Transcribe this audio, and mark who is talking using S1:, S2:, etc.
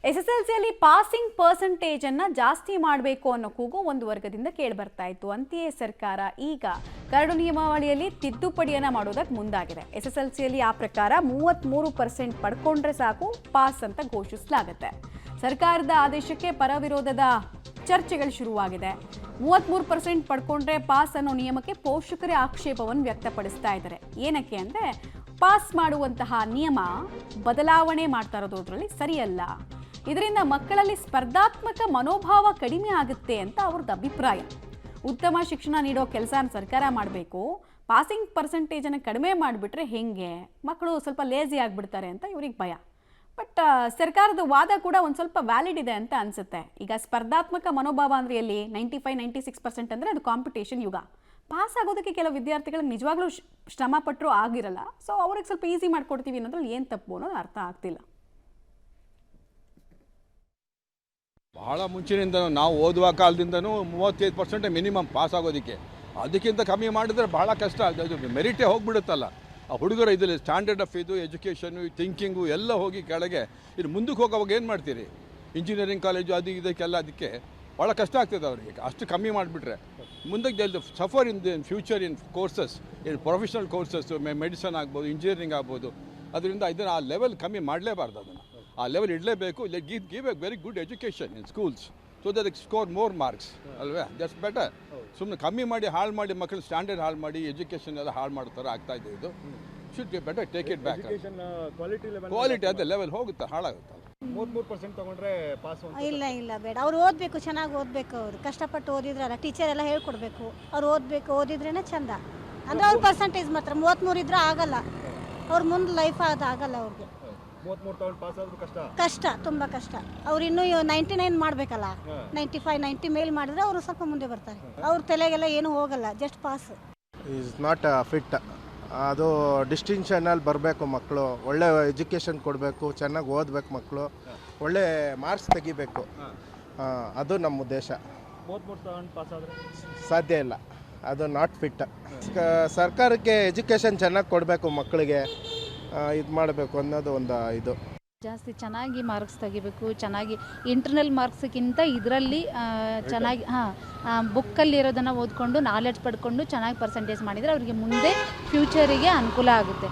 S1: ಎಸ್ಎಸ್ಎಲ್ಸಿಯಲ್ಲಿ passing percentage ಅನ್ನ ಜಾಸ್ತಿ ಮಾಡಬೇಕು ಅನ್ನೋ ಕೂಗು ಒಂದು ವರ್ಗದಿಂದ ಕೇಳಿ ಬರ್ತಾ ಇತ್ತು. ಅಂತೆಯೇ ಸರ್ಕಾರ ಈಗ ಕರಡು ನಿಯಮಾವಳಿಯಲ್ಲಿ ತಿದ್ದುಪಡಿಯನ್ನ ಮಾಡೋದಕ್ಕೆ ಮುಂದಾಗಿದೆ. ಎಸ್ಎಸ್ಎಲ್ಸಿಯಲ್ಲಿ ಆ ಪ್ರಕಾರ 33% ಪಡ್ಕೊಂಡ್ರೆ ಸಾಕು ಪಾಸ್ ಅಂತ ಘೋಷಿಸಲಾಗುತ್ತೆ. ಸರ್ಕಾರದ ಆದೇಶಕ್ಕೆ ಪರವಿರೋಧದ ಚರ್ಚೆಗಳು ಶುರುವಾಗಿದೆ. 33% ಪಡ್ಕೊಂಡ್ರೆ ಪಾಸ್ ಅನ್ನೋ ನಿಯಮಕ್ಕೆ ಪೋಷಕರೇ ಆಕ್ಷೇಪವನ್ನು ವ್ಯಕ್ತಪಡಿಸ್ತಾ ಇದ್ದಾರೆ. ಏನಕ್ಕೆ ಅಂದ್ರೆ ಪಾಸ್ ಮಾಡುವಂತಹ ನಿಯಮ ಬದಲಾವಣೆ ಮಾಡ್ತಾ ಇರೋದ್ರಲ್ಲಿ ಸರಿಯಲ್ಲ, ಇದರಿಂದ ಮಕ್ಕಳಲ್ಲಿ ಸ್ಪರ್ಧಾತ್ಮಕ ಮನೋಭಾವ ಕಡಿಮೆ ಆಗುತ್ತೆ ಅಂತ ಅವ್ರದ್ದು ಅಭಿಪ್ರಾಯ. ಉತ್ತಮ ಶಿಕ್ಷಣ ನೀಡೋ ಕೆಲಸ ಸರ್ಕಾರ ಮಾಡಬೇಕು, ಪಾಸಿಂಗ್ ಪರ್ಸೆಂಟೇಜನ್ನು ಕಡಿಮೆ ಮಾಡಿಬಿಟ್ರೆ ಹೆಂಗೆ, ಮಕ್ಕಳು ಸ್ವಲ್ಪ ಲೇಜಿ ಆಗಿಬಿಡ್ತಾರೆ ಅಂತ ಇವ್ರಿಗೆ ಭಯ. ಬಟ್ ಸರ್ಕಾರದ ವಾದ ಕೂಡ ಒಂದು ಸ್ವಲ್ಪ ವ್ಯಾಲಿಡ್ ಇದೆ ಅಂತ ಅನಿಸುತ್ತೆ. ಈಗ ಸ್ಪರ್ಧಾತ್ಮಕ ಮನೋಭಾವ ಅಂದರೆ ಎಲ್ಲಿ 95-96% ಅಂದರೆ ಅದು ಕಾಂಪಿಟೇಷನ್ ಯುಗ. ಪಾಸ್ ಆಗೋದಕ್ಕೆ ಕೆಲವು ವಿದ್ಯಾರ್ಥಿಗಳಿಗೆ ನಿಜವಾಗ್ಲೂ ಶ್ರಮ ಪಟ್ಟರು ಆಗಿರಲ್ಲ. ಸೊ ಅವ್ರಿಗೆ ಸ್ವಲ್ಪ ಈಸಿ ಮಾಡ್ಕೊಡ್ತೀವಿ ಅನ್ನೋದ್ರಲ್ಲಿ ಏನು ತಪ್ಪು ಅನ್ನೋದು ಅರ್ಥ ಆಗ್ತಿಲ್ಲ.
S2: ಬಹಳ ಮುಂಚಿನಿಂದ ನಾವು ಓದುವ ಕಾಲದಿಂದನೂ 35% ಮಿನಿಮಮ್ ಪಾಸ್ ಆಗೋದಕ್ಕೆ. ಅದಕ್ಕಿಂತ ಕಮ್ಮಿ ಮಾಡಿದ್ರೆ ಬಹಳ ಕಷ್ಟ. ಅದು ಮೆರಿಟೇ ಹೋಗಿಬಿಡುತ್ತಲ್ಲ. ಆ ಹುಡುಗರು ಇದರಲ್ಲಿ ಸ್ಟ್ಯಾಂಡರ್ಡ್ ಆಫ್ ಇದು ಎಜುಕೇಷನು ಥಿಂಕಿಂಗು ಎಲ್ಲ ಹೋಗಿ ಕೆಳಗೆ. ಇದು ಮುಂದಕ್ಕೆ ಹೋಗೋವಾಗ ಏನು ಮಾಡ್ತೀರಿ? ಇಂಜಿನಿಯರಿಂಗ್ ಕಾಲೇಜು ಅದು ಇದಕ್ಕೆಲ್ಲ ಅದಕ್ಕೆ ಭಾಳ ಕಷ್ಟ ಆಗ್ತದೆ ಅವರಿಗೆ. ಅಷ್ಟು ಕಮ್ಮಿ ಮಾಡಿಬಿಟ್ರೆ ಮುಂದಕ್ಕೆ suffer in future in courses, in professional courses, medicine ಆಗ್ಬೋದು, ಇಂಜಿನಿಯರಿಂಗ್ ಆಗ್ಬೋದು. ಅದರಿಂದ ಇದನ್ನು ಆ ಲೆವೆಲ್ ಕಮ್ಮಿ ಮಾಡಲೇಬಾರ್ದು. ಅದನ್ನು ಆ ಲೆವೆಲ್ ಇಡಲೇಬೇಕು. Give a very good education in schools so that score more marks ಅಲ್ವೇ? That's better. ಸುಮ್ಮನೆ ಕಮ್ಮಿ ಮಾಡಿ ಹಾಳು ಮಾಡಿ ಮಕ್ಕಳು ಸ್ಟ್ಯಾಂಡರ್ಡ್ ಹಾಳು ಮಾಡಿ ಎಜುಕೇಷನ್ ಎಲ್ಲ ಹಾಳು ಮಾಡ್ತಾರೆ ಆಗ್ತಾ ಇದೆ. ಇದು should be better, take it back. Quality ಅದೇ ಲೆವೆಲ್ ಹೋಗುತ್ತೆ, ಹಾಳಾಗುತ್ತೆ.
S3: 33% ತಗೊಂಡ್ರೆ ಪಾಸ್?
S4: ಇಲ್ಲ ಬೇಡ. ಅವ್ರು ಓದಬೇಕು, ಚೆನ್ನಾಗಿ ಓದಬೇಕು. ಅವರು ಕಷ್ಟಪಟ್ಟು ಓದಿದ್ರಲ್ಲ, ಟೀಚರ್ ಎಲ್ಲ ಹೇಳ್ಕೊಡ್ಬೇಕು. ಅವ್ರು ಓದಿದ್ರೇನೆ ಚಂದ. ಅಂದರೆ ಅವ್ರ ಪರ್ಸೆಂಟೇಜ್ ಮಾತ್ರ 33 ಇದ್ರೆ ಆಗಲ್ಲ. ಅವ್ರ ಮುಂದೆ ಲೈಫ್ ಆಗಲ್ಲ ಅವ್ರಿಗೆ.
S3: 33 ತಗೊಂಡು ಪಾಸ್ ಆದ್ರೂ
S4: ಕಷ್ಟ, ತುಂಬ ಕಷ್ಟ. ಅವ್ರು ಇನ್ನೂ 99 ಮಾಡಬೇಕಲ್ಲ, 95, 90 ಮೇಲೆ ಮಾಡಿದ್ರೆ ಅವರು ಸ್ವಲ್ಪ ಮುಂದೆ ಬರ್ತಾರೆ. ಅವ್ರ ತಲೆಗೆಲ್ಲ ಏನು ಹೋಗಲ್ಲ, just pass.
S5: Is not fit. ಅದು ಡಿಸ್ಟಿಂಕ್ಷನಲ್ಲಿ ಬರಬೇಕು ಮಕ್ಕಳು, ಒಳ್ಳೆ ಎಜುಕೇಷನ್ ಕೊಡಬೇಕು, ಚೆನ್ನಾಗಿ ಓದಬೇಕು ಮಕ್ಕಳು, ಒಳ್ಳೆ ಮಾರ್ಕ್ಸ್ ತೆಗಿಬೇಕು. ಅದು ನಮ್ಮ ಉದ್ದೇಶ.
S3: 33 ತಗೊಂಡು ಪಾಸ್ ಆದರೆ
S5: ಸಾಧ್ಯ ಇಲ್ಲ, ಅದು ನಾಟ್ ಫಿಟ್. ಸರ್ಕಾರಕ್ಕೆ ಎಜುಕೇಷನ್ ಚೆನ್ನಾಗಿ ಕೊಡಬೇಕು, ಮಕ್ಕಳಿಗೆ ಇದು ಮಾಡಬೇಕು ಅನ್ನೋದು ಒಂದು ಇದು.
S6: ಜಾಸ್ತಿ ಚೆನ್ನಾಗಿ ಮಾರ್ಕ್ಸ್ ತೆಗಿಬೇಕು. ಚೆನ್ನಾಗಿ ಇಂಟರ್ನಲ್ ಮಾರ್ಕ್ಸ್ಗಿಂತ ಇದರಲ್ಲಿ ಚೆನ್ನಾಗಿ ಬುಕ್ಕಲ್ಲಿ ಇರೋದನ್ನು ಓದ್ಕೊಂಡು ನಾಲೆಡ್ಜ್ ಪಡ್ಕೊಂಡು ಚೆನ್ನಾಗಿ ಪರ್ಸೆಂಟೇಜ್ ಮಾಡಿದರೆ ಅವರಿಗೆ ಮುಂದೆ ಫ್ಯೂಚರಿಗೆ ಅನುಕೂಲ ಆಗುತ್ತೆ.